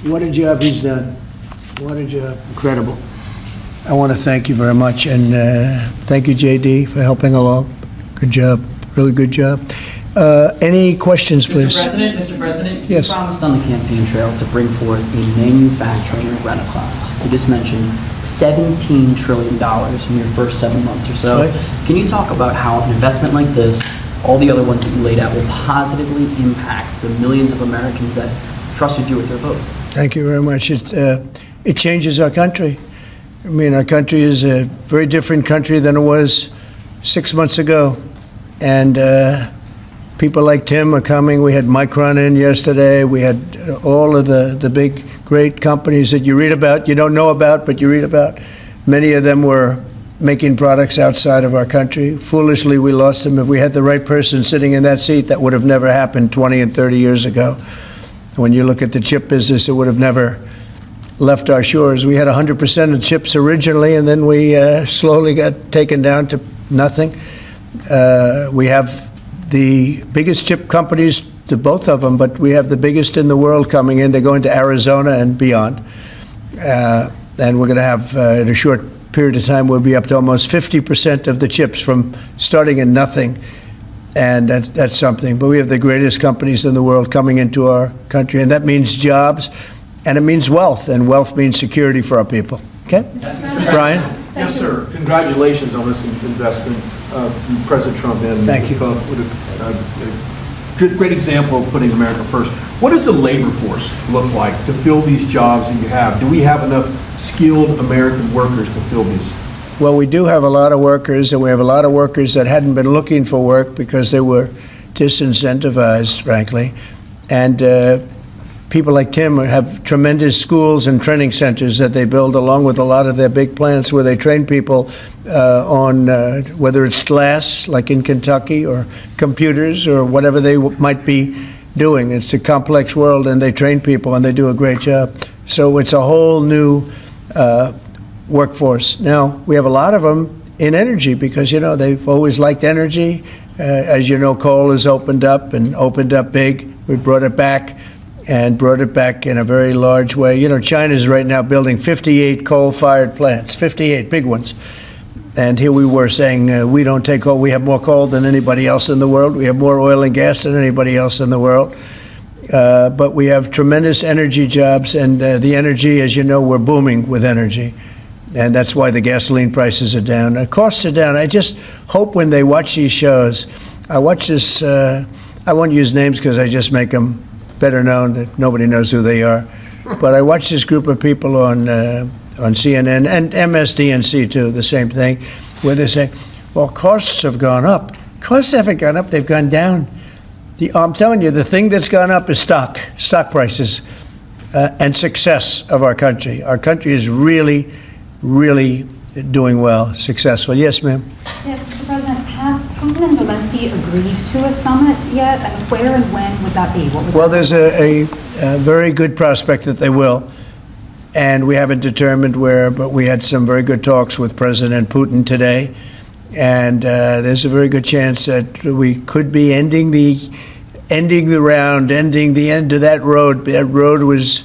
What a job he's done. What a job. Incredible. I want to thank you very much, and thank you, JD, for helping along. Good job. Really good job. Any questions, please? Mr. President, yes. You promised on the campaign trail to bring forth a manufacturing renaissance. You just mentioned $17 trillion in your first 7 months or so. Right. Can you talk about how an investment like this, all the other ones that you laid out, will positively impact the millions of Americans that trusted you with their vote? Thank you very much. It changes our country. I mean, our country is a very different country than it was 6 months ago. And people like Tim are coming. We had Micron in yesterday. We had all of the big, great companies that you read about, you don't know about, but you read about. Many of them were making products outside of our country. Foolishly, we lost them. If we had the right person sitting in that seat, that would have never happened 20 and 30 years ago. When you look at the chip business, it would have never left our shores. We had 100% of chips originally, and then we slowly got taken down to nothing. We have the biggest chip companies, the both of them, but we have the biggest in the world coming in. They're going to Arizona and beyond. And we're going to have, in a short period of time, we'll be up to almost 50% of the chips from starting in nothing. And that's something. But we have the greatest companies in the world coming into our country, and that means jobs, and it means wealth, and wealth means security for our people. Okay? Brian? Yes, sir. Congratulations on this investment, President Trump. And thank you. With a great example of putting America first. What does the labor force look like to fill these jobs that you have? Do we have enough skilled American workers to fill these? Well, we do have a lot of workers, and we have a lot of workers that hadn't been looking for work because they were disincentivized, frankly. And people like Tim have tremendous schools and training centers that they build along with a lot of their big plants where they train people on whether it's glass, like in Kentucky, or computers, or whatever they might be doing. It's a complex world, and they train people, and they do a great job. So it's a whole new workforce. Now, we have a lot of them in energy because, you know, they've always liked energy. As you know, coal has opened up big. We brought it back in a very large way. You know, China's right now building 58 coal-fired plants, 58 big ones. And here we were saying we don't take coal. We have more coal than anybody else in the world. We have more oil and gas than anybody else in the world. But we have tremendous energy jobs, and the energy, as you know, we're booming with energy. And that's why the gasoline prices are down. The costs are down. I just hope when they watch these shows, I watch this, I won't use names because I just make them better known, that nobody knows who they are. But I watch this group of people on CNN and MSDNC too, the same thing, where they say, well, costs have gone up. Costs haven't gone up, they've gone down. I'm telling you, the thing that's gone up is stock prices, and success of our country. Our country is really, really doing well, successful. Yes, ma'am? Yes, Mr. President, have Putin and Zelensky agreed to a summit yet? And where and when would that be? Well, there's a very good prospect that they will. And we haven't determined where, but we had some very good talks with President Putin today. And there's a very good chance that we could be ending the end of that road. That road was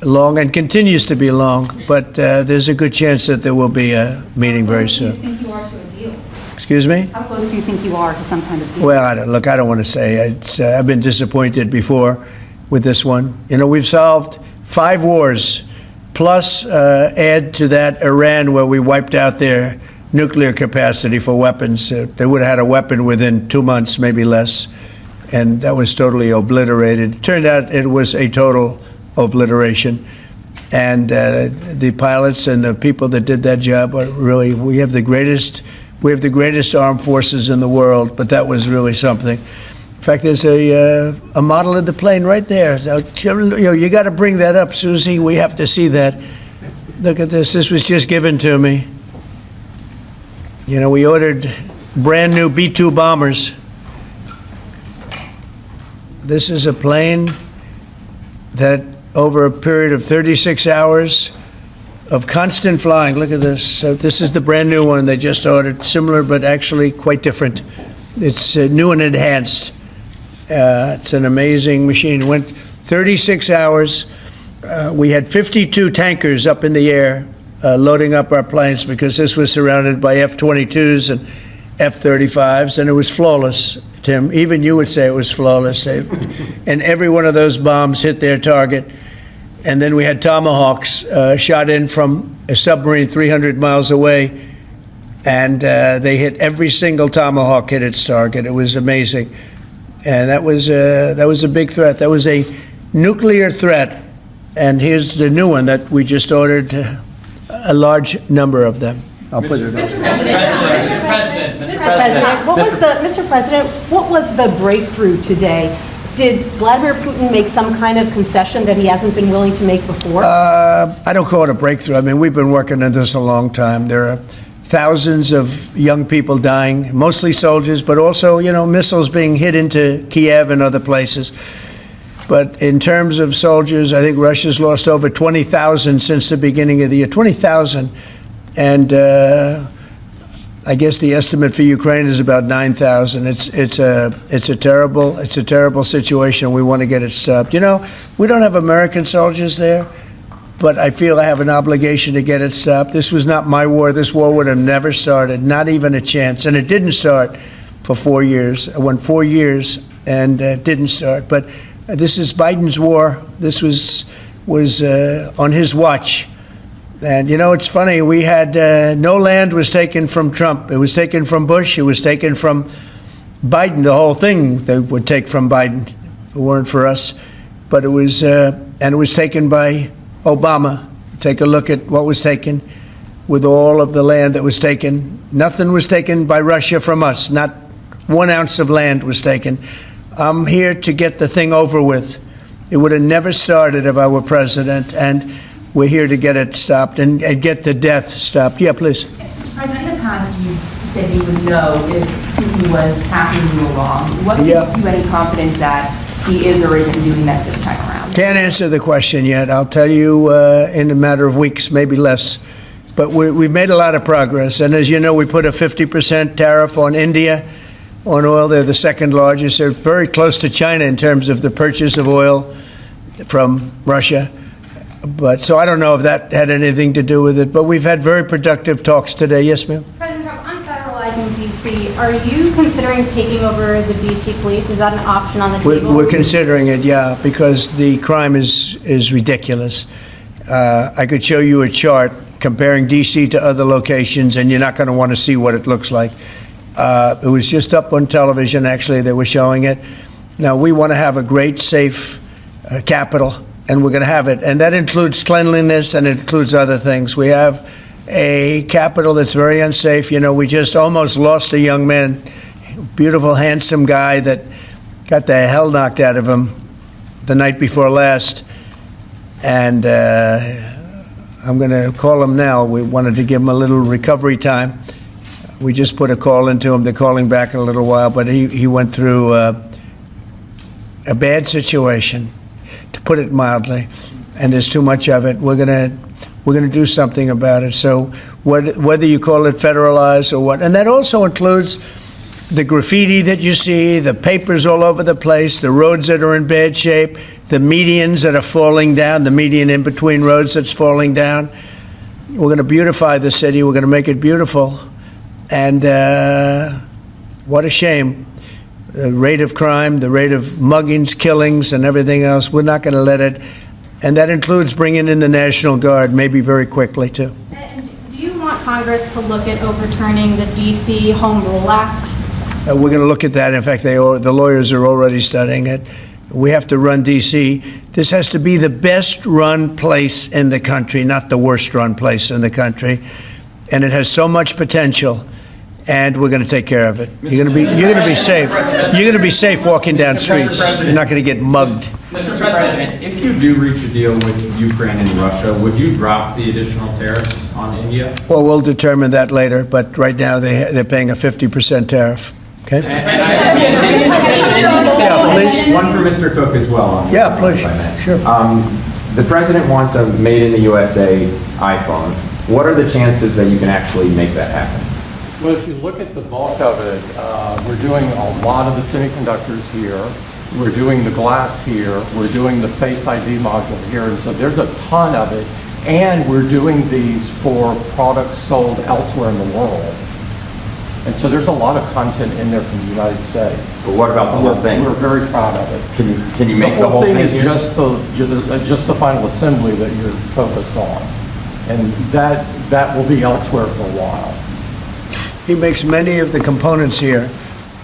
long and continues to be long, but there's a good chance that there will be a meeting very soon. How close do you think you are to a deal? Excuse me? How close do you think you are to some kind of deal? Well, I don't want to say. I've been disappointed before with this one. You know, we've solved 5 wars, plus add to that Iran, where we wiped out their nuclear capacity for weapons. They would have had a weapon within 2 months, maybe less, and that was totally obliterated. Turned out it was a total obliteration, and the pilots and the people that did that job are really, we have the greatest armed forces in the world, but that was really something. In fact, there's a model of the plane right there. So, you got to bring that up, Susie. We have to see that. Look at this. This was just given to me. You know, we ordered brand new B-2 bombers. This is a plane that over a period of 36 hours of constant flying. Look at this. So this is the brand new one they just ordered. Similar, but actually quite different. It's new and enhanced. It's an amazing machine. Went 36 hours. We had 52 tankers up in the air loading up our planes because this was surrounded by F-22s and F-35s, and it was flawless, Tim. Even you would say it was flawless. And every one of those bombs hit their target. And then we had Tomahawks shot in from a submarine 300 miles away, and they hit every single Tomahawk hit its target. It was amazing. And that was a big threat. That was a nuclear threat. And here's the new one that we just ordered, a large number of them. I'll put it up. Mr. President, what was the breakthrough today? Did Vladimir Putin make some kind of concession that he hasn't been willing to make before? I don't call it a breakthrough. I mean, we've been working on this a long time. There are thousands of young people dying, mostly soldiers, but also, missiles being hit into Kiev and other places. But in terms of soldiers, I think Russia's lost over 20,000 since the beginning of the year. 20,000. And I guess the estimate for Ukraine is about 9,000. It's a terrible situation. We want to get it stopped. We don't have American soldiers there, but I feel I have an obligation to get it stopped. This was not my war. This war would have never started, not even a chance. And it didn't start for 4 years. It went 4 years and didn't start. But this is Biden's war. This was on his watch. And, it's funny, we had no land was taken from Trump. It was taken from Bush. It was taken from Biden. The whole thing they would take from Biden if it weren't for us. But it was taken by Obama. Take a look at what was taken with all of the land that was taken. Nothing was taken by Russia from us. Not 1 ounce of land was taken. I'm here to get the thing over with. It would have never started if I were president, and we're here to get it stopped and get the death stopped. Yeah, please. Mr. President, in the past, you said you would know if Putin was tackling you along. What gives you any confidence that he is or isn't doing that this time around? Can't answer the question yet. I'll tell you in a matter of weeks, maybe less. But we've made a lot of progress. And as you know, we put a 50% tariff on India on oil. They're the second largest. They're very close to China in terms of the purchase of oil from Russia. But so I don't know if that had anything to do with it. But we've had very productive talks today. Yes, ma'am? President Trump, on federalizing D.C., are you considering taking over the D.C. police? Is that an option on the table? We're considering it, yeah, because the crime is ridiculous. I could show you a chart comparing D.C. to other locations, and you're not going to want to see what it looks like. It was just up on television, actually, they were showing it. Now, we want to have a great, safe capital, and we're going to have it. And that includes cleanliness, and it includes other things. We have a capital that's very unsafe. We just almost lost a young man, beautiful, handsome guy that got the hell knocked out of him the night before last. And I'm going to call him now. We wanted to give him a little recovery time. We just put a call into him. They're calling back in a little while, but he went through a bad situation, to put it mildly, and there's too much of it. We're gonna do something about it. So whether you call it federalized or what, and that also includes the graffiti that you see, the papers all over the place, the roads that are in bad shape, the medians that are falling down, the median in between roads that's falling down. We're going to beautify the city. We're going to make it beautiful. And what a shame. The rate of crime, the rate of muggings, killings, and everything else, we're not going to let it. And that includes bringing in the National Guard, maybe very quickly, too. And do you want Congress to look at overturning the D.C. Home Rule Act? We're going to look at that. In fact, the lawyers are already studying it. We have to run D.C. This has to be the best-run place in the country, not the worst-run place in the country. And it has so much potential. And we're going to take care of it. You're going to be safe. You're going to be safe walking down streets. You're not going to get mugged. Mr. President, if you do reach a deal with Ukraine and Russia, would you drop the additional tariffs on India? Well, we'll determine that later. But right now they're paying a 50% tariff. Okay. Yeah, please. One for Mr. Cook as well. Yeah, please. Sure. The president wants a made in the USA iPhone. What are the chances that you can actually make that happen? Well, if you look at the bulk of it, we're doing a lot of the semiconductors here. we're doing the glass here, we're doing the Face ID module here, and so there's a ton of it. And we're doing these for products sold elsewhere in the world. And so there's a lot of content in there from the United States. But what about the whole thing? We're very proud of it. Can you make the whole thing is here? just the final assembly that you're focused on. And that will be elsewhere for a while. He makes many of the components here,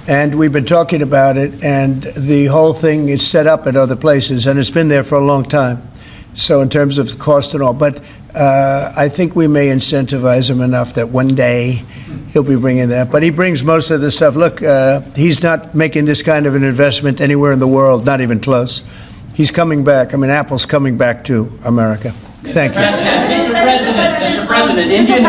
and we've been talking about it, and the whole thing is set up at other places, and it's been there for a long time. So in terms of cost and all, but I think we may incentivize him enough that one day he'll be bringing that. But he brings most of the stuff. Look, he's not making this kind of an investment anywhere in the world, not even close. He's coming back. I mean, Apple's coming back to America. Thank you. Mr. President, Indian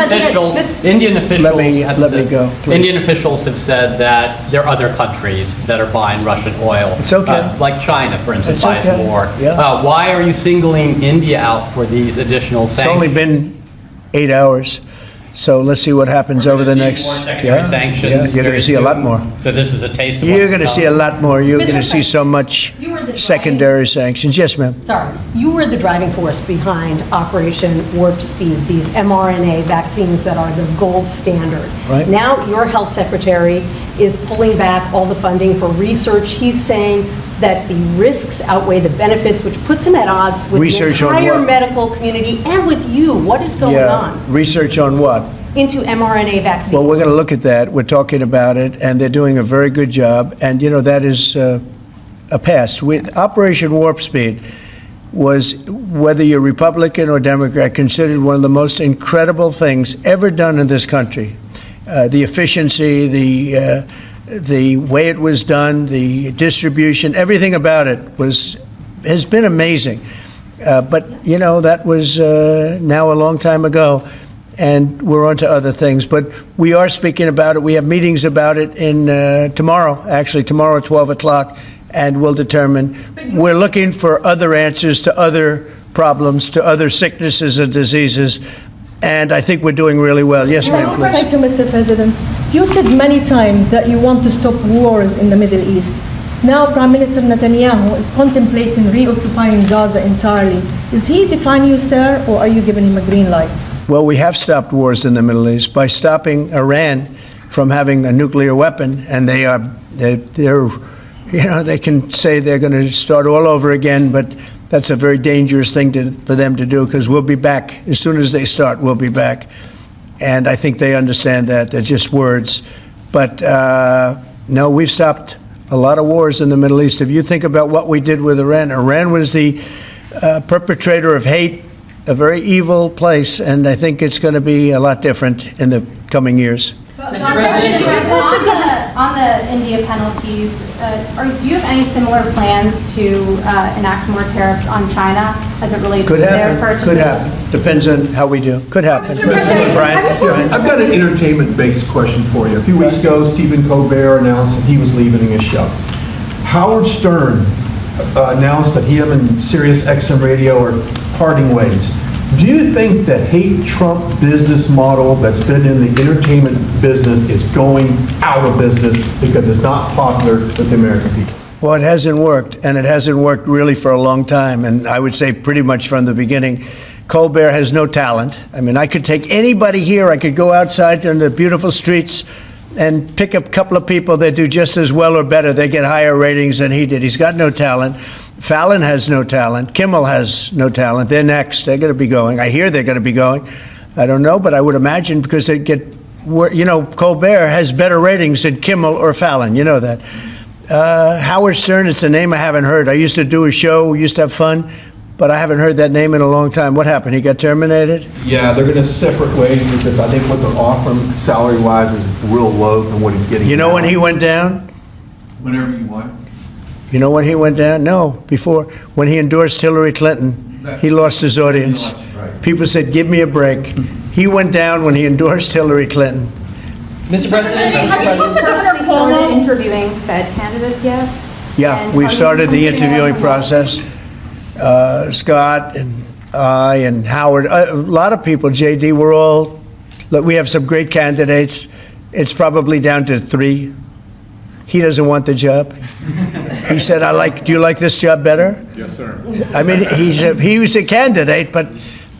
officials have said that there are other countries that are buying Russian oil. It's okay. Like China, for instance, It's buys okay. more. Yeah. Why are you singling India out for these additional It's sanctions? only been 8 hours, so let's see what happens over the next. More secondary sanctions. You're going to see a lot more. So this is a taste of You're what's going to come. see a lot more. You're Mr. going to see so much You were the secondary sanctions. Yes, ma'am. Sorry, you were the driving force behind Operation Warp Speed, these mRNA vaccines that are the gold standard. Right. Now, your health secretary is pulling back all the funding for research. He's saying that the risks outweigh the benefits, which puts him at odds with Research the on entire what? medical community and with you. What is going on Research on what? into mRNA vaccines? Well, we're going to look at that. We're talking about it, and they're doing a very good job. And, you know, that is a pass. Operation Warp Speed was, whether you're Republican or Democrat, considered one of the most incredible things ever done in this country. The efficiency, the way it was done, the distribution, everything about it has been amazing. But, you know, that was now a long time ago, and we're on to other things. But we are speaking about it. We have meetings about it tomorrow at 12 o'clock, and we'll determine. We're looking for other answers to other problems, to other sicknesses and diseases, and I think we're doing really well. Yes, ma'am, please. Thank you, Mr. President. You said many times that you want to stop wars in the Middle East. Now, Prime Minister Netanyahu is contemplating reoccupying Gaza entirely. Is he defying you, sir, or are you giving him a green light? Well, we have stopped wars in the Middle East by stopping Iran from having a nuclear weapon, and they're you know, they can say they're going to start all over again, but that's a very dangerous thing for them to do, because we'll be back. As soon as they start, we'll be back. And I think they understand that. They're just words. But no, we've stopped a lot of wars in the Middle East. If you think about what we did with Iran, Iran was the perpetrator of hate, a very evil place, and I think it's going to be a lot different in the coming years. Mr. President, on the India penalties, do you have any similar plans to enact more tariffs on China as it relates Could to their happen. purchases? Could happen. Depends on how we do. Could happen. Brian? I've got an entertainment-based question for you. A few weeks ago, Stephen Colbert announced that he was leaving his show. Howard Stern announced that he and Sirius XM Radio are parting ways. Do you think that hate Trump business model that's been in the entertainment business is going out of business because it's not popular with the American people? Well, it hasn't worked, and it hasn't worked really for a long time, and I would say pretty much from the beginning. Colbert has no talent. I mean, I could take anybody here, I could go outside on the beautiful streets and pick up a couple of people that do just as well or better. They get higher ratings than he did. He's got no talent. Fallon has no talent. Kimmel has no talent. They're next. They're going to be going. I hear they're going to be going. I don't know, but I would imagine because they get, you know, Colbert has better ratings than Kimmel or Fallon. You know that. Howard Stern, it's a name I haven't heard. I used to do a show, we used to have fun, but I haven't heard that name in a long time. What happened? He got terminated? Yeah, they're going to separate ways because I think what they're offering salary-wise is real low than what he's getting. You know when he went down? Whenever you want. You know when he went down? No, before. When he endorsed Hillary Clinton, he lost his audience. People said, give me a break. He went down when he endorsed Hillary Clinton. Mr. President, Have you talked to Governor Cuomo? Started interviewing Fed candidates yet? Yeah, And we've are you started the considering interviewing them? process. Scott and I and Howard, a lot of people, JD, we have some great candidates. It's probably down to 3. He doesn't want the job. He said, do you like this job better? Yes, sir. I mean, he was a candidate, but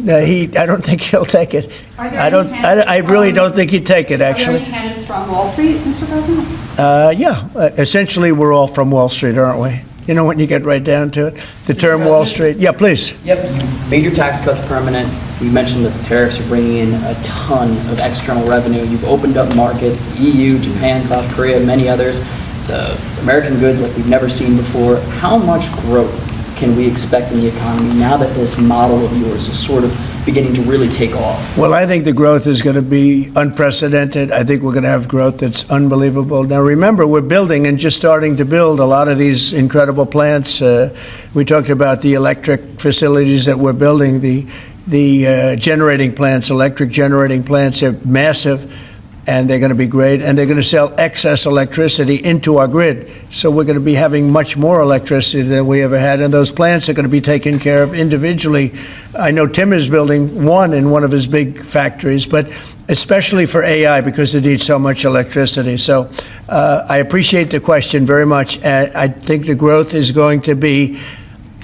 I don't think he'll take it. Are there I really don't think he'd take it, Are there actually. any candidates from Wall Street, Mr. President? Essentially, we're all from Wall Street, aren't we? You know, when you get right down to it, the term Wall Street. Yeah, please. Yep, you made your tax cuts permanent. You mentioned that the tariffs are bringing in a ton of external revenue. You've opened up markets, the EU, Japan, South Korea, many others, to American goods like we've never seen before. How much growth can we expect in the economy now that this model of yours is sort of beginning to really take off? Well, I think the growth is going to be unprecedented. I think we're going to have growth that's unbelievable. Now, remember, we're building and just starting to build a lot of these incredible plants. We talked about the electric facilities that we're building, the generating plants, electric generating plants. They're massive, and they're going to be great, and they're going to sell excess electricity into our grid. So we're going to be having much more electricity than we ever had, and those plants are going to be taken care of individually. I know Tim is building one in one of his big factories, but especially for AI because it needs so much electricity. So I appreciate the question very much. I think the growth is going to be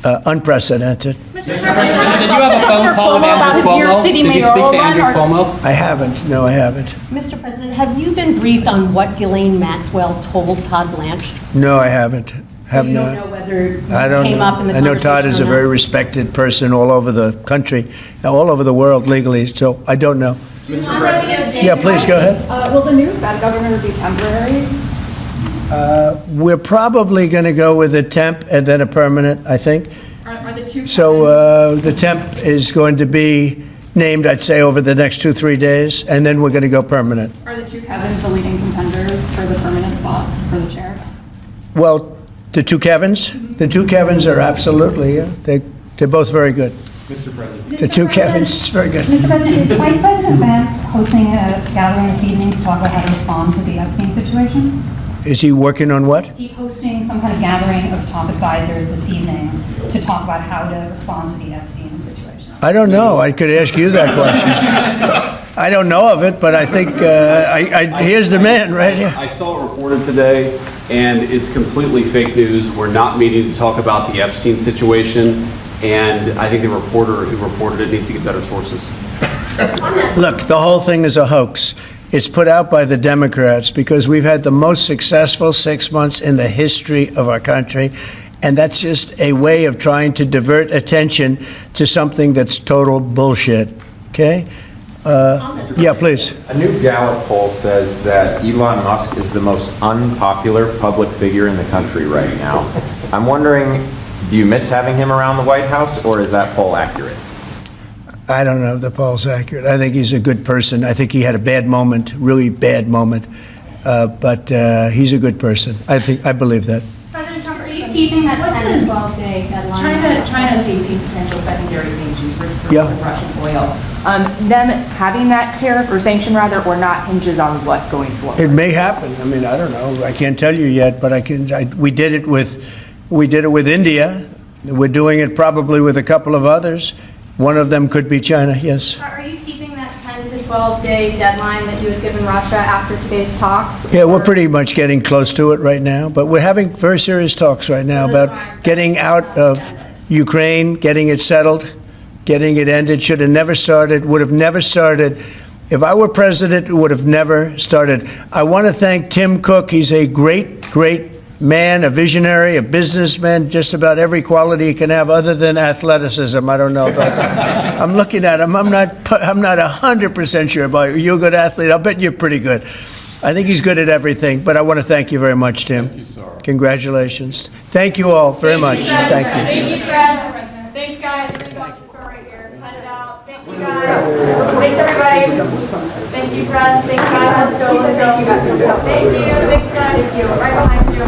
unprecedented. Mr. President, did you have a phone call with Andrew Cuomo? Did you speak to Andrew Cuomo? I haven't. No, I haven't. Mr. President, have you been briefed on what Ghislaine Maxwell told Todd Blanche? No, I haven't. Have You not. don't know whether I don't came know. up in the I know Todd conversation is or a not? very respected person all over the country, all over the world legally, so I don't know. Mr. President. Yeah, please, go ahead. Will the new Fed governor be temporary? We're probably going to go with a temp and then a permanent, I think. Are the two So the temp is going to be named, I'd say, over the next 2-3 days, and then we're going to go permanent. Are the two Kevins the leading contenders for the permanent spot for the chair? Well, the two Kevins? The two Kevins are absolutely, yeah, they're both very good. Mr. President. The two Kevins, very good. Mr. President, is Vice President Vance hosting a gathering this evening to talk about how to respond to the Epstein situation? Is he working on what? Is he hosting some kind of gathering of top advisors this evening to talk about how to respond to the Epstein situation? I don't know. I could ask you that question. I don't know of it, but I think here's the man right here. I saw it reported today, and it's completely fake news. We're not meeting to talk about the Epstein situation, and I think the reporter who reported it needs to get better sources. Look, the whole thing is a hoax. It's put out by the Democrats because we've had the most successful 6 months in the history of our country, and that's just a way of trying to divert attention to something that's total bullshit. Okay? Yeah, please. A new Gallup poll says that Elon Musk is the most unpopular public figure in the country right now. I'm wondering, do you miss having him around the White House, or is that poll accurate? I don't know if the poll's accurate. I think he's a good person. I think he had a bad moment, really bad moment, but he's a good person. I believe that. President Trump, are you keeping that 10 to 12 day deadline? China is facing potential secondary sanctions for Yeah. Russian oil. Them having that tariff or sanction rather, or not, hinges on what going forward? It may happen. I mean, I don't know. I can't tell you yet, but we did it with India. We're doing it probably with a couple of others. One of them could be China, yes. Are you keeping that 10 to 12 day deadline that you had given Russia after today's talks? Yeah, we're pretty much getting close to it right now, but we're having very serious talks right now about getting out of Ukraine, getting it settled, getting it ended. Should have never started, would have never started. If I were president, it would have never started. I want to thank Tim Cook. He's a great, great man, a visionary, a businessman, just about every quality he can have other than athleticism. I don't know about that. I'm looking at him. I'm not 100% sure about you. You're a good athlete. I'll bet you're pretty good. I think he's good at everything, but I want to thank you very much, Tim. Thank you, sir. Congratulations. Thank you all very much. Thank you. Thank you, Chris. Thanks, guys. We're going to start right here. Cut it out. Thank you, guys. Thanks, everybody. Thank you, Fred. Thank you, guys. Let's go. Let's go. Thank you. Thanks, guys. Thank you. Right behind you.